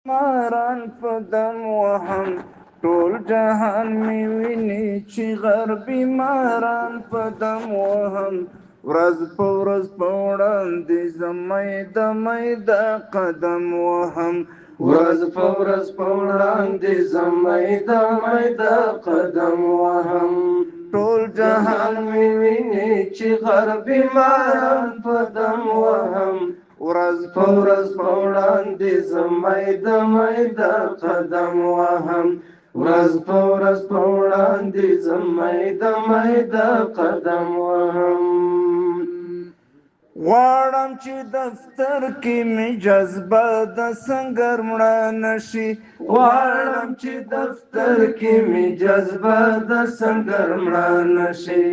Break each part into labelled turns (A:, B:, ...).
A: ماران په دم وهم ټول جهان می ویني چې غربي ماران په دم وهم ورځ په ورځ په وړاندې زمۍ دمۍ د قدم وهم ورځ په ورځ په وړاندې زمۍ دمۍ د قدم وهم ټول جهان می ویني چې غربي ماران په دم وهم ورځ په ورځ په وړاندې زمۍ دمۍ د قدم وهم ورځ په ورځ په وړاندې زمۍ دمۍ د قدم وهم غواړم چې دفتر کې می جذبه د سنگر مړه نشي غواړم چې دفتر کې می جذبه د سنگر مړه نشي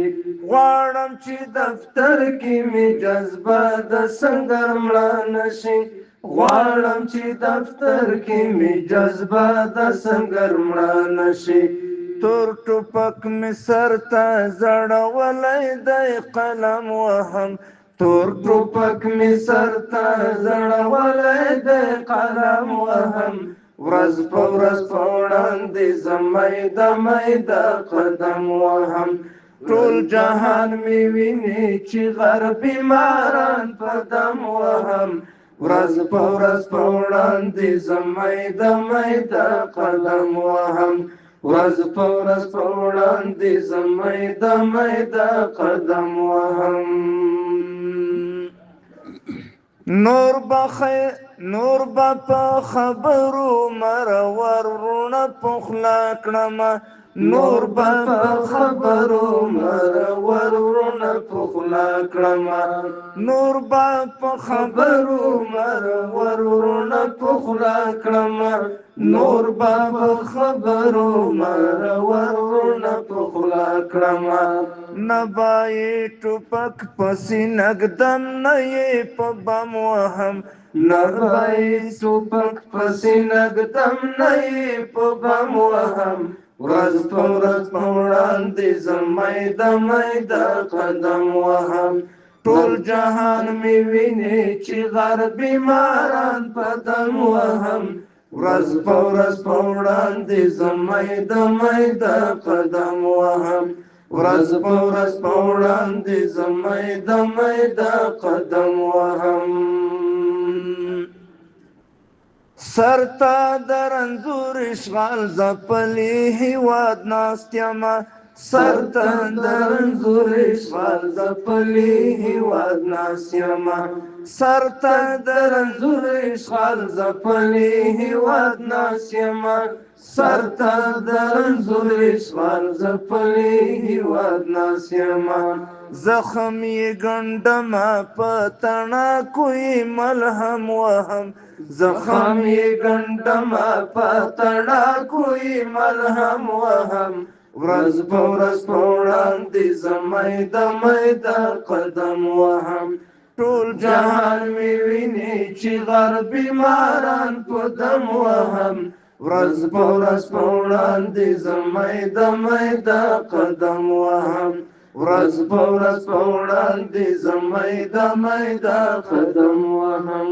A: غواړم چې دفتر کې می جذبه د سنگر مړه نشي غواړم چې دفتر کې می جذبه د سنگر مړه نشي تور ټوپک می سر ته زړولی دی قلم وهم تور ټوپک می سر ته زړولی دی قلم وهم ورځ په ورځ په وړاندې زمۍ دمۍ د قدم وهم ټول جهان می ویني چې غربي ماران په دم وهم ورځ په ورځ په وړاندې زمۍ دمۍ د قدم وهم ورځ په ورځ په وړاندې زمۍ دمۍ د قدم وهم نور به په خبرو مرور ورونه پخلا کړمه نور به په خبرو مرور ورونه پخلا کړمه نور به په خبرو مرور ورونه پخلا کړمه نور به په خبرو مرور ورونه پخلا کړمه نه به یې ټوپک پسې نږدم نه یې په بم وهم نه به یې ټوپک پسې نږدم نه یې په بم وهم ورځ په ورځ په وړاندې زمۍ دمۍ د قدم وهم ټول جهان می ویني چې غربي ماران په دم وهم ورځ په ورځ په وړاندې زمۍ دمۍ د قدم وهم ورځ په ورځ په وړاندې زمۍ دمۍ د قدم وهم سرتا در انځور اشغال زپلی هیواد ناست یمه سرتا در انځور اشغال زپلی هیواد ناست یمه سرتا در انځور اشغال زپلی هیواد ناست یمه سرتا در انځور اشغال زپلی هیواد ناست یمه زخم یې ګنډمه په تڼاکو یې ملهم وهم زخم یې ګنډمه په تڼاکو یې ملهم وهم ورځ په ورځ په وړاندې زمۍ دمۍ د قدم وهم ټول جهان می ویني چې غربي ماران په دم وهم ورځ په ورځ په وړاندې زمۍ دمۍ د قدم وهم ورځ په ورځ په وړاندې زمۍ دمۍ د قدم وهم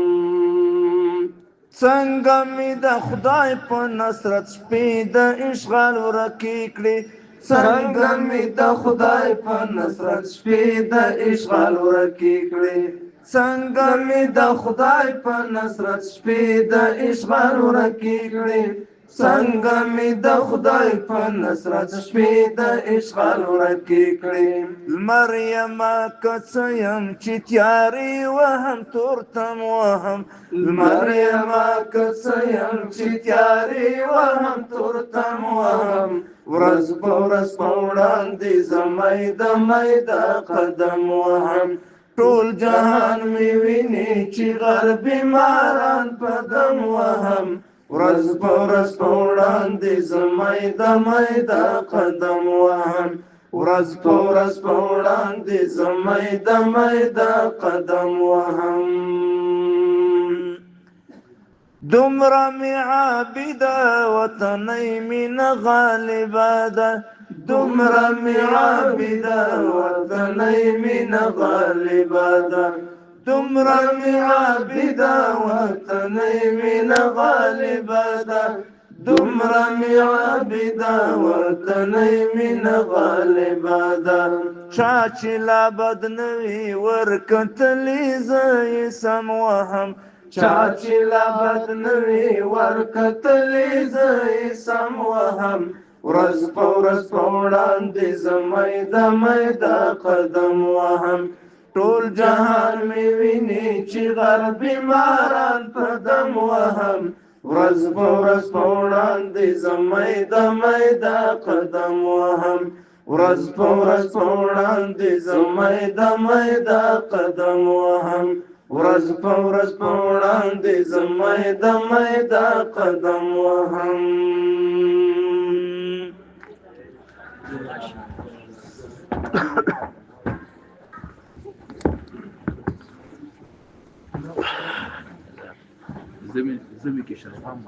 A: څنګه می د خدای په نصرت شپې د اشغال ورکې کړې څنګه می د خدای په نصرت شپې د اشغال ورکې کړې څنګه می د خدای په نصرت شپې د اشغال ورکې کړې څنګه می د خدای په نصرت شپې د اشغال ورکې کړې لمر یمه که څه یم چې تیارې وهم تورتم وهم لمر یمه که څه یم چې تیارې وهم تورتم وهم ورځ په ورځ په وړاندې زمۍ دمۍ د قدم وهم ټول جهان می ویني چې غربي ماران په دم وهم ورځ په ورځ په وړاندې زمۍ دمۍ د قدم وهم ورځ په ورځ په وړاندې زمۍ دمۍ د قدم وهم دومره می عابده وطنۍ مینه غالبه ده دومره می عابده وطنۍ مینه غالبه ده دومره مې عابده وطنۍ مینه غالبه ده دومره مې عابده وطنۍ مینه غالبه ده چا چې لا بد نه وي ورکتلي زه یې سم وهم چا چې لا بد نه وي ورکتلي زه یې سم وهم ورځ په ورځ په وړاندې زه میده میده قدم وهم ټول جهان مې ویني چې غربي ماران په دم وهم ورځ په ورځ په وړاندې زه میده میده قدم وهم ورځ په ورځ په وړاندې زه میده میده قدم وهم ورځ په ورځ په وړاندې زه میده میده قدم وهم
B: زمي کې شرفام